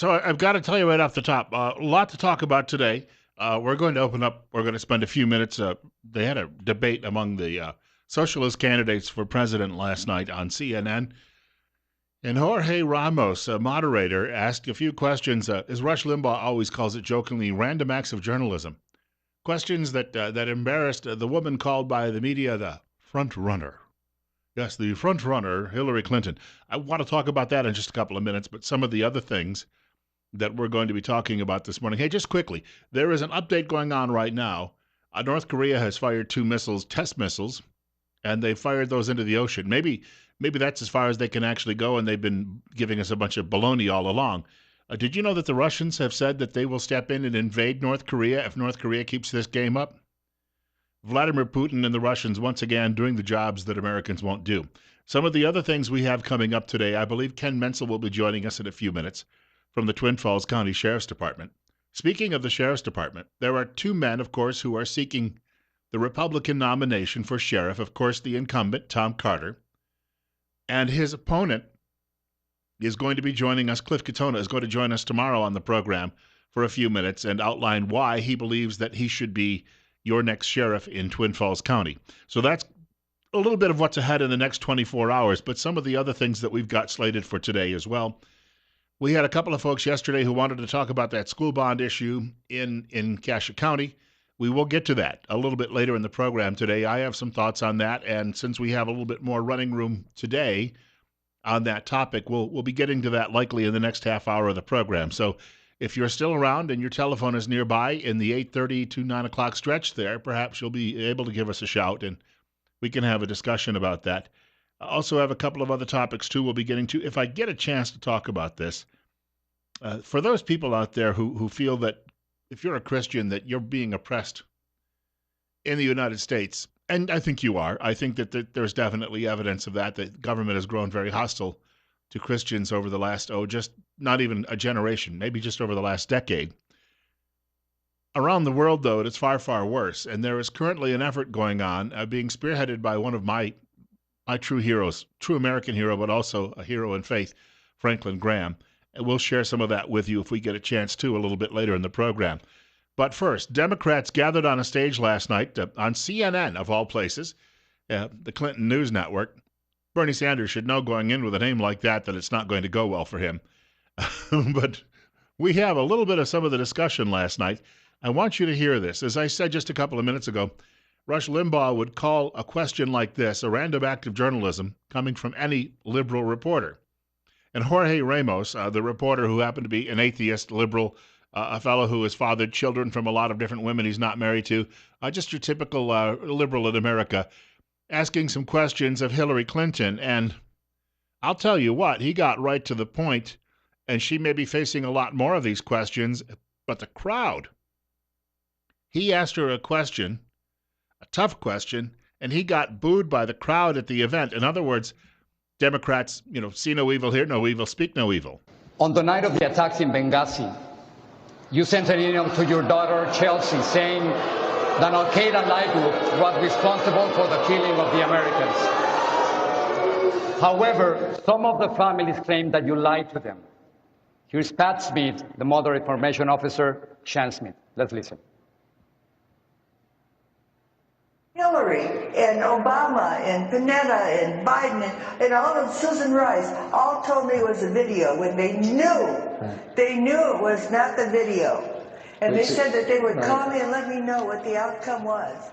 So I've got to tell you right off the top, a lot to talk about today. We're going to open up. We're going to spend a few minutes. They had a debate among the socialist candidates for president last night on CNN, and Jorge Ramos, a moderator, asked a few questions. As Rush Limbaugh always calls it jokingly, random acts of journalism. Questions that embarrassed the woman called by the media the front runner. Yes, the front runner, Hillary Clinton. I want to talk about that in just a couple of minutes, but some of the other things that we're going to be talking about this morning. Hey, just quickly, there is an update going on right now. North Korea has fired two missiles, test missiles, and they fired those into the ocean. Maybe that's as far as they can actually go, and they've been giving us a bunch of baloney all along. Did you know that the Russians have said that they will step in and invade North Korea if North Korea keeps this game up? Vladimir Putin and the Russians once again doing the jobs that Americans won't do. Some of the other things we have coming up today, I believe Ken Menzel will be joining us in a few minutes from the Twin Falls County Sheriff's Department. Speaking of the Sheriff's Department, there are two men, of course, who are seeking the Republican nomination for sheriff. Of course, the incumbent, Tom Carter, and his opponent is going to be joining us. Cliff Katona is going to join us tomorrow on the program for a few minutes and outline why he believes that he should be your next sheriff in Twin Falls County. So that's a little bit of what's ahead in the next 24 hours, but some of the other things that we've got slated for today as well. We had a couple of folks yesterday who wanted to talk about that school bond issue in Cassia County. We will get to that a little bit later in the program today. I have some thoughts on that, and since we have a little bit more running room today on that topic, we'll be getting to that likely in the next half hour of the program. So if you're still around and your telephone is nearby in the 8:30 to 9 o'clock stretch there, perhaps you'll be able to give us a shout, and we can have a discussion about that. I also have a couple of other topics, too, we'll be getting to. If I get a chance to talk about this, for those people out there who feel that if you're a Christian that you're being oppressed in the United States, and I think you are, I think that there's definitely evidence of that, that government has grown very hostile to Christians over the last, just not even a generation, maybe just over the last decade. Around the world, though, it is far, far worse, and there is currently an effort going on being spearheaded by one of my true heroes, true American hero, but also a hero in faith, Franklin Graham. And we'll share some of that with you if we get a chance to a little bit later in the program. But first, Democrats gathered on a stage last night on CNN, of all places, the Clinton News Network. Bernie Sanders should know going in with a name like that it's not going to go well for him. But we have a little bit of some of the discussion last night. I want you to hear this. As I said just a couple of minutes ago, Rush Limbaugh would call a question like this a random act of journalism coming from any liberal reporter. And Jorge Ramos, the reporter who happened to be an atheist, liberal, a fellow who has fathered children from a lot of different women he's not married to, just your typical liberal in America, asking some questions of Hillary Clinton. And I'll tell you what, he got right to the point, and she may be facing a lot more of these questions, but the crowd. He asked her a question, a tough question, and he got booed by the crowd at the event. In other words, Democrats, see no evil, hear no evil, speak no evil. On the night of the attacks in Benghazi, you sent an email to your daughter, Chelsea, saying that Al-Qaeda-like group was responsible for the killing of the Americans. However, some of the families claim that you lied to them. Here's Pat Smith, the Mother Information Officer, Shan Smith. Let's listen. Hillary and Obama and Panetta and Biden and all of Susan Rice all told me it was a video when they knew it was not the video. And they said that they would call me and let me know what the outcome was.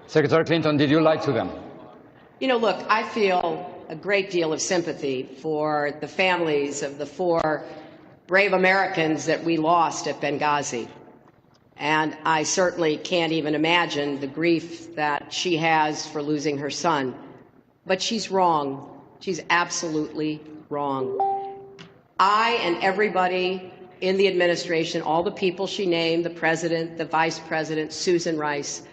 Secretary Clinton, did you lie to them? Look, I feel a great deal of sympathy for the families of the 4 brave Americans that we lost at Benghazi. And I certainly can't even imagine the grief that she has for losing her son. But she's wrong. She's absolutely wrong. I and everybody in the administration, all the people she named, the president, the vice president, Susan Rice,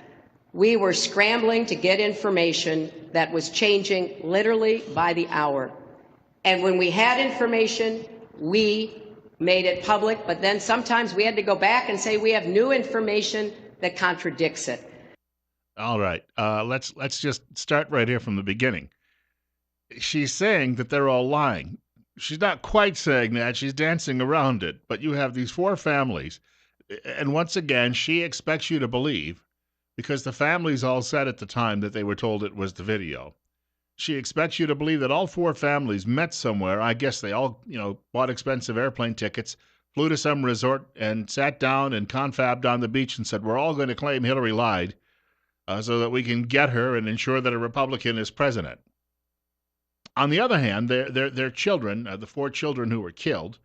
we were scrambling to get information that was changing literally by the hour. And when we had information, we made it public, but then sometimes we had to go back and say we have new information that contradicts it. All right, let's just start right here from the beginning. She's saying that they're all lying. she's not quite saying that. She's dancing around it. But you have these four families. And once again, she expects you to believe, because the families all said at the time that they were told it was the video. She expects you to believe that all four families met somewhere. I guess they all, bought expensive airplane tickets, flew to some resort, and sat down and confabbed on the beach and said, we're all going to claim Hillary lied so that we can get her and ensure that a Republican is president. On the other hand, their children, the four children who were killed,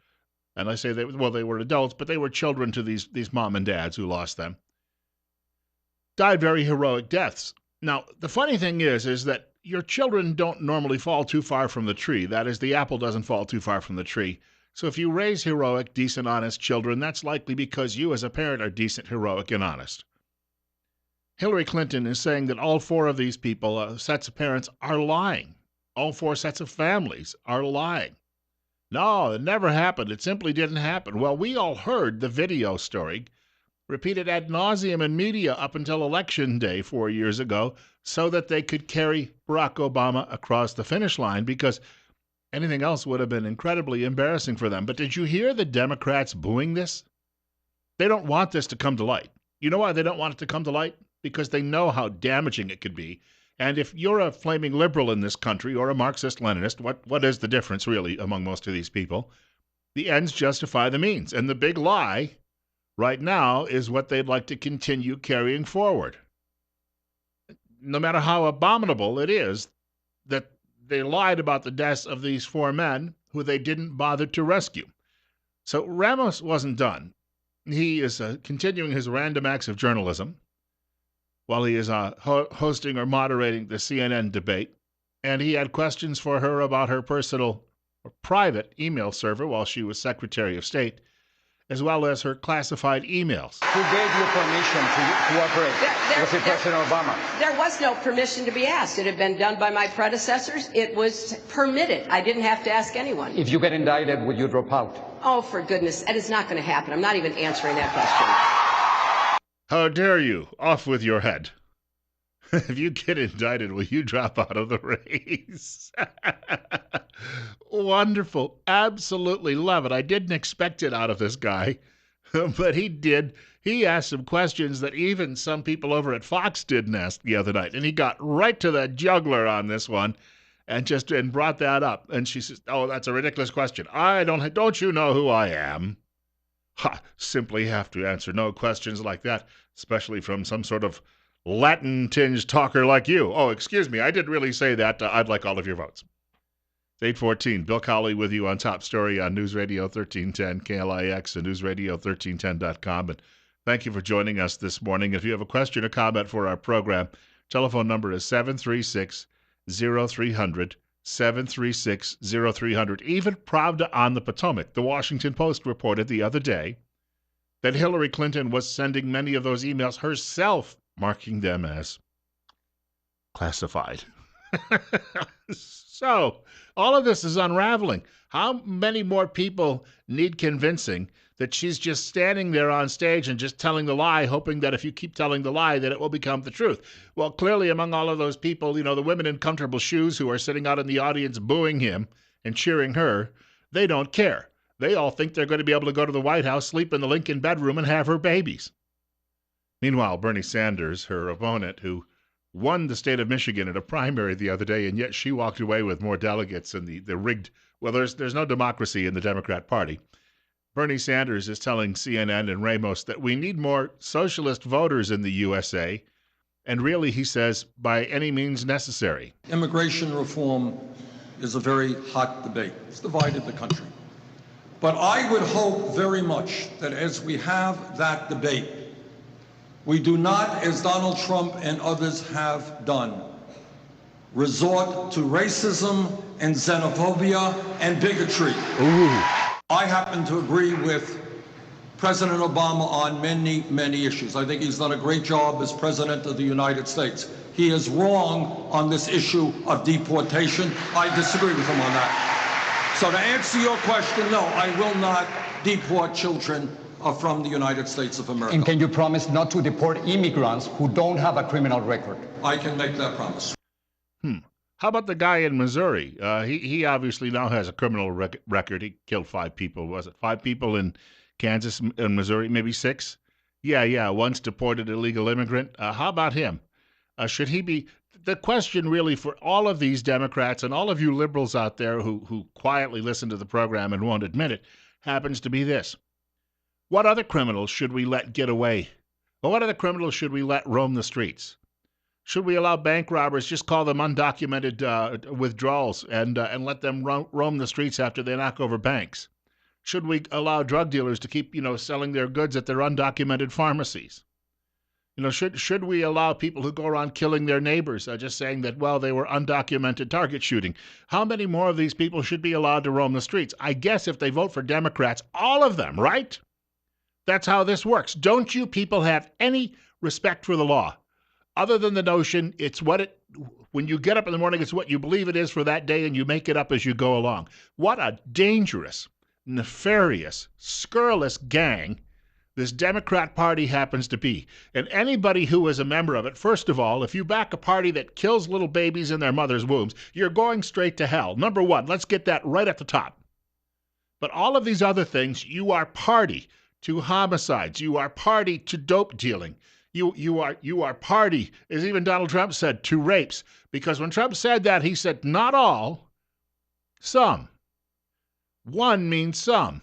and I say they were adults, but they were children to these mom and dads who lost them, died very heroic deaths. Now, the funny thing is that your children don't normally fall too far from the tree. That is, the apple doesn't fall too far from the tree. So if you raise heroic, decent, honest children, that's likely because you as a parent are decent, heroic, and honest. Hillary Clinton is saying that all four of these people, sets of parents, are lying. All four sets of families are lying. No, it never happened. It simply didn't happen. Well, we all heard the video story, repeated ad nauseum in media up until Election Day 4 years ago, so that they could carry Barack Obama across the finish line, because anything else would have been incredibly embarrassing for them. But did you hear the Democrats booing this? They don't want this to come to light. You know why they don't want it to come to light? Because they know how damaging it could be. And if you're a flaming liberal in this country or a Marxist-Leninist, what is the difference really among most of these people? The ends justify the means. And the big lie right now is what they'd like to continue carrying forward. No matter how abominable it is that they lied about the deaths of these four men who they didn't bother to rescue. So Ramos wasn't done. He is continuing his random acts of journalism while he is hosting or moderating the CNN debate. And he had questions for her about her personal or private email server while she was Secretary of State, as well as her classified emails. Who gave you permission to cooperate? Was it President Obama? There was no permission to be asked. It had been done by my predecessors. It was permitted. I didn't have to ask anyone. If you get indicted, would you drop out? Oh, for goodness, that is not going to happen. I'm not even answering that question. How dare you? Off with your head. If you get indicted, will you drop out of the race? Wonderful. Absolutely love it. I didn't expect it out of this guy, but he did. He asked some questions that even some people over at Fox didn't ask the other night, and he got right to the jugular on this one and brought that up. And she says, oh, that's a ridiculous question. Don't you know who I am? Simply have to answer no questions like that, especially from some sort of Latin-tinged talker like you. Oh, excuse me, I didn't really say that. I'd like all of your votes. It's 8:14. Bill Colley with you on Top Story on News Radio 1310, KLIX, and newsradio1310.com. And thank you for joining us this morning. If you have a question or comment for our program, telephone number is 736-0300, 736-0300. Even Pravda on the Potomac, the Washington Post, reported the other day that Hillary Clinton was sending many of those emails herself, marking them as classified. So, all of this is unraveling. How many more people need convincing that she's just standing there on stage and just telling the lie, hoping that if you keep telling the lie, that it will become the truth? Well, clearly among all of those people, the women in comfortable shoes who are sitting out in the audience booing him and cheering her, they don't care. They all think they're going to be able to go to the White House, sleep in the Lincoln bedroom, and have her babies. Meanwhile, Bernie Sanders, her opponent, who won the state of Michigan in a primary the other day, and yet she walked away with more delegates in the rigged, well, there's no democracy in the Democrat Party. Bernie Sanders is telling CNN and Ramos that we need more socialist voters in the USA, and really, he says, by any means necessary. Immigration reform is a very hot debate. It's divided the country. But I would hope very much that as we have that debate, we do not, as Donald Trump and others have done, resort to racism and xenophobia and bigotry. Ooh. I happen to agree with President Obama on many, many issues. I think he's done a great job as President of the United States. He is wrong on this issue of deportation. I disagree with him on that. So to answer your question, no, I will not deport children from the United States of America. And can you promise not to deport immigrants who don't have a criminal record? I can make that promise. How about the guy in Missouri? He obviously now has a criminal record. He killed 5 people. Was it 5 people in Kansas and Missouri? Maybe 6? Yeah. Once deported illegal immigrant. How about him? Should he be? The question really for all of these Democrats and all of you liberals out there who quietly listen to the program and won't admit it happens to be this. What other criminals should we let get away? Well, what other criminals should we let roam the streets? Should we allow bank robbers, just call them undocumented withdrawals, and let them roam the streets after they knock over banks? Should we allow drug dealers to keep, selling their goods at their undocumented pharmacies? Should we allow people who go around killing their neighbors, just saying that, well, they were undocumented target shooting? How many more of these people should be allowed to roam the streets? I guess if they vote for Democrats, all of them, right? That's how this works. Don't you people have any respect for the law? Other than the notion when you get up in the morning, it's what you believe it is for that day, and you make it up as you go along. What a dangerous, nefarious, scurrilous gang this Democrat Party happens to be. And anybody who is a member of it, first of all, if you back a party that kills little babies in their mother's wombs, you're going straight to hell. Number one, let's get that right at the top. But all of these other things, you are party to homicides. You are party to dope dealing. You are party, as even Donald Trump said, to rapes. Because when Trump said that, he said, not all, some. One means some.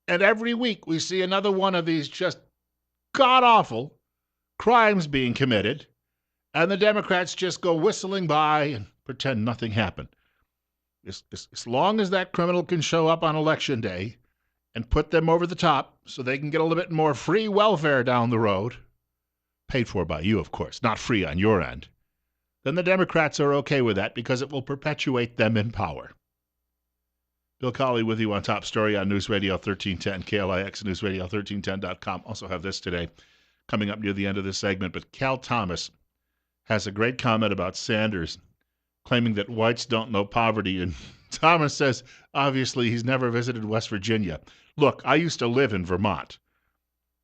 And every week we see another one of these just god-awful crimes being committed, and the Democrats just go whistling by and pretend nothing happened. As long as that criminal can show up on Election Day and put them over the top so they can get a little bit more free welfare down the road, paid for by you, of course, not free on your end, then the Democrats are okay with that because it will perpetuate them in power. Bill Colley with you on Top Story on News Radio 1310, KLIX, newsradio1310.com. Also have this today coming up near the end of this segment, but Cal Thomas has a great comment about Sanders claiming that whites don't know poverty, and Thomas says, obviously, he's never visited West Virginia. Look, I used to live in Vermont.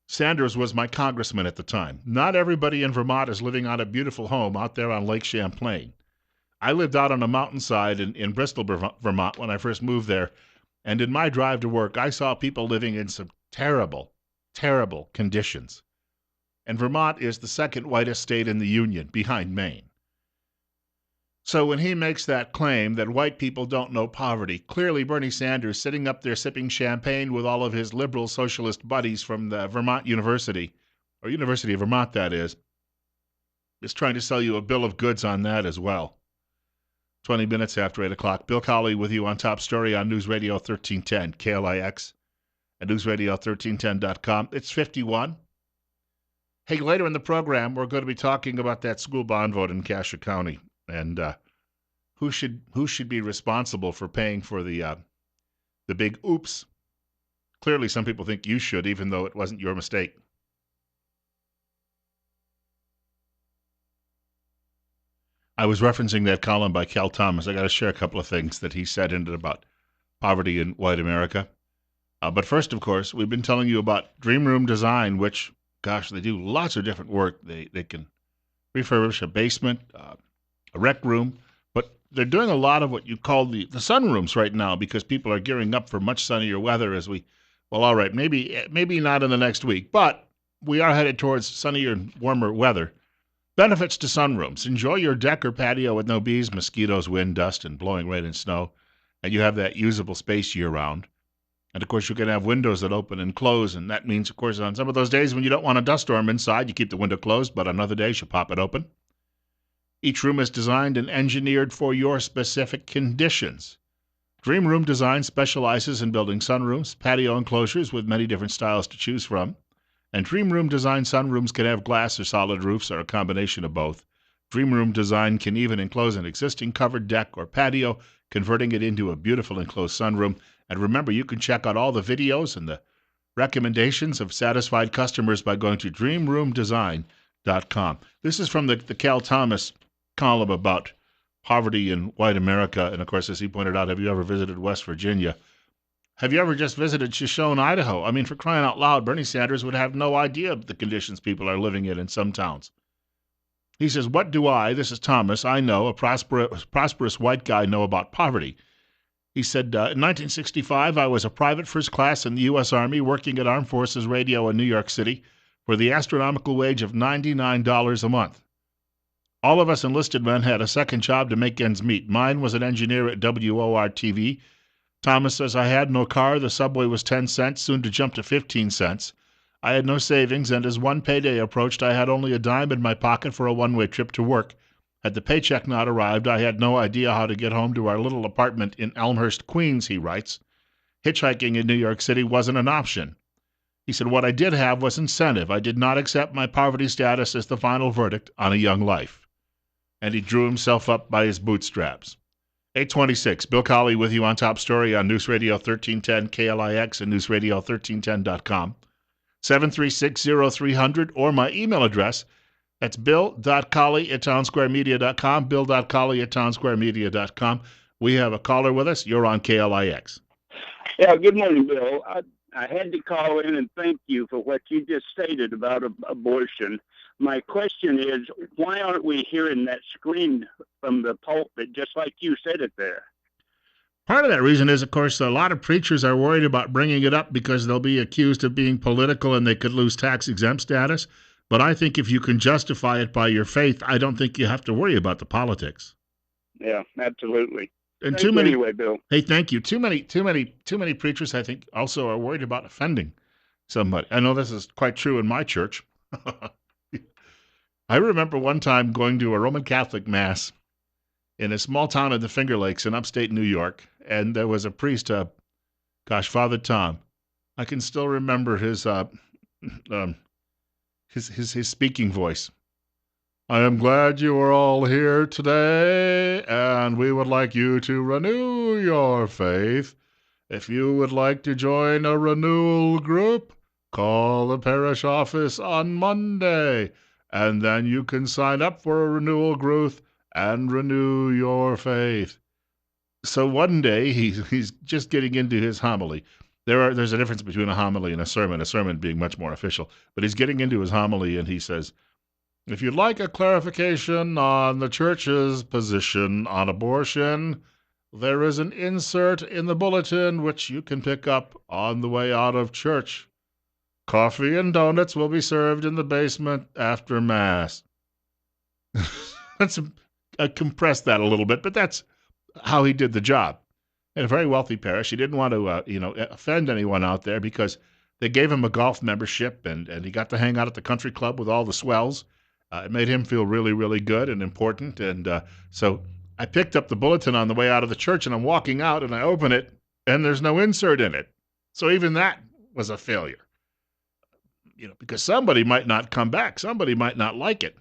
Sanders was my congressman at the time. Not everybody in Vermont is living on a beautiful home out there on Lake Champlain. I lived out on a mountainside in Bristol, Vermont when I first moved there, and in my drive to work, I saw people living in some terrible, terrible conditions. And Vermont is the second whitest state in the Union, behind Maine. So when he makes that claim that white people don't know poverty, clearly Bernie Sanders, sitting up there sipping champagne with all of his liberal socialist buddies from the Vermont University, or University of Vermont that is trying to sell you a bill of goods on that as well. 20 minutes after 8 o'clock. Bill Colley with you on Top Story on News Radio 1310, KLIX, and newsradio1310.com. It's 51. Hey, later in the program, we're going to be talking about that school bond vote in Cassia County and who should be responsible for paying for the big oops. Clearly, some people think you should, even though it wasn't your mistake. I was referencing that column by Cal Thomas. I got to share a couple of things that he said in it about poverty in white America. But first, of course, we've been telling you about Dream Room Design, which, gosh, they do lots of different work. They can refurbish a basement, a rec room, but they're doing a lot of what you call the sunrooms right now because people are gearing up for much sunnier weather all right, maybe not in the next week, but we are headed towards sunnier and warmer weather. Benefits to sunrooms. Enjoy your deck or patio with no bees, mosquitoes, wind, dust, and blowing rain and snow, and you have that usable space year-round. And, of course, you can have windows that open and close, and that means, of course, on some of those days when you don't want a dust storm inside, you keep the window closed, but on other days you pop it open. Each room is designed and engineered for your specific conditions. Dream Room Design specializes in building sunrooms, patio enclosures with many different styles to choose from. And Dream Room Design sunrooms can have glass or solid roofs or a combination of both. Dream Room Design can even enclose an existing covered deck or patio, converting it into a beautiful enclosed sunroom. And remember, you can check out all the videos and the recommendations of satisfied customers by going to dreamroomdesign.com. This is from the Cal Thomas column about poverty in white America. And, of course, as he pointed out, have you ever visited West Virginia? Have you ever just visited Shoshone, Idaho? I mean, for crying out loud, Bernie Sanders would have no idea of the conditions people are living in some towns. He says, what do this is Thomas, I know, a prosperous white guy, know about poverty? He said, in 1965, I was a private first class in the U.S. Army working at Armed Forces Radio in New York City for the astronomical wage of $99 a month. All of us enlisted men had a second job to make ends meet. Mine was an engineer at WOR-TV. Thomas says, I had no car. The subway was 10 cents, soon to jump to 15 cents. I had no savings, and as one payday approached, I had only a dime in my pocket for a one-way trip to work. Had the paycheck not arrived, I had no idea how to get home to our little apartment in Elmhurst, Queens, he writes. Hitchhiking in New York City wasn't an option. He said, what I did have was incentive. I did not accept my poverty status as the final verdict on a young life. And he drew himself up by his bootstraps. 826, Bill Colley with you on Top Story on News Radio 1310 KLIX and newsradio1310.com. 736-0300 or my email address. That's bill.colley@townsquaremedia.com, bill.colley@townsquaremedia.com. We have a caller with us. You're on KLIX. Yeah, good morning, Bill. I had to call in and thank you for what you just stated about abortion. My question is, why aren't we hearing that scream from the pulpit just like you said it there? Part of that reason is, of course, a lot of preachers are worried about bringing it up because they'll be accused of being political and they could lose tax-exempt status. But I think if you can justify it by your faith, I don't think you have to worry about the politics. Yeah, absolutely. And Thank you anyway, Bill. Hey, thank you. Too many preachers, I think, also are worried about offending somebody. I know this is quite true in my church. I remember one time going to a Roman Catholic mass in a small town in the Finger Lakes in upstate New York, and there was a priest, Father Tom. I can still remember his speaking voice. I am glad you are all here today, and we would like you to renew your faith. If you would like to join a renewal group, call the parish office on Monday, and then you can sign up for a renewal group and renew your faith. So one day, he's just getting into his homily. There's a difference between a homily and a sermon being much more official. But he's getting into his homily, and he says, if you'd like a clarification on the church's position on abortion, there is an insert in the bulletin which you can pick up on the way out of church. Coffee and donuts will be served in the basement after Mass. Let's compress that a little bit, but that's how he did the job. In a very wealthy parish, he didn't want to offend anyone out there because they gave him a golf membership, and he got to hang out at the country club with all the swells. It made him feel really, really good and important. And so I picked up the bulletin on the way out of the church, and I'm walking out, and I open it, and there's no insert in it. So even that was a failure. Because somebody might not come back. Somebody might not like it.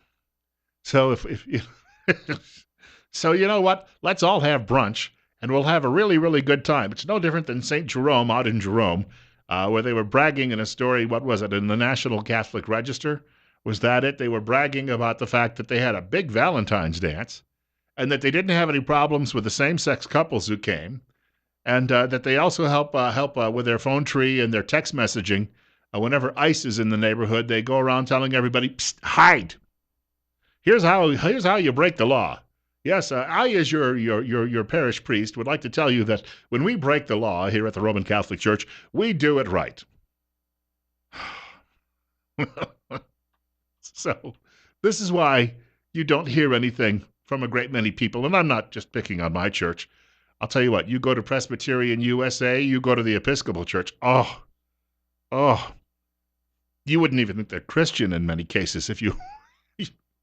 So so you know what? Let's all have brunch, and we'll have a really, really good time. It's no different than St. Jerome out in Jerome, where they were bragging in a story, what was it, in the National Catholic Register? Was that it? They were bragging about the fact that they had a big Valentine's dance, and that they didn't have any problems with the same-sex couples who came, and that they also help with their phone tree and their text messaging. Whenever ICE is in the neighborhood, they go around telling everybody, psst, hide. Here's how you break the law. Yes, I, as your parish priest, would like to tell you that when we break the law here at the Roman Catholic Church, we do it right. So this is why you don't hear anything from a great many people, and I'm not just picking on my church. I'll tell you what, you go to Presbyterian USA, you go to the Episcopal Church, oh, you wouldn't even think they're Christian in many cases if you...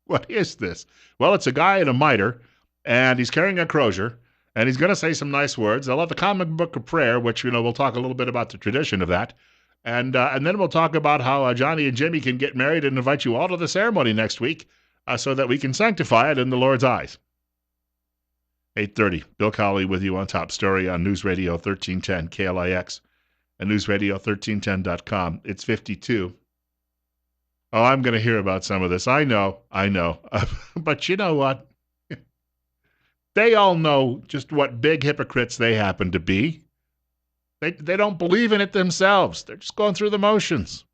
What is this? Well, it's a guy in a mitre, and he's carrying a crozier, and he's going to say some nice words. They'll have the common book of prayer, which, we'll talk a little bit about the tradition of that. And then we'll talk about how Johnny and Jimmy can get married and invite you all to the ceremony next week so that we can sanctify it in the Lord's eyes. 8:30, Bill Colley with you on Top Story on News Radio 1310 KLIX and newsradio1310.com. It's 52. Oh, I'm going to hear about some of this. I know. But you know what? They all know just what big hypocrites they happen to be. They don't believe in it themselves. They're just going through the motions.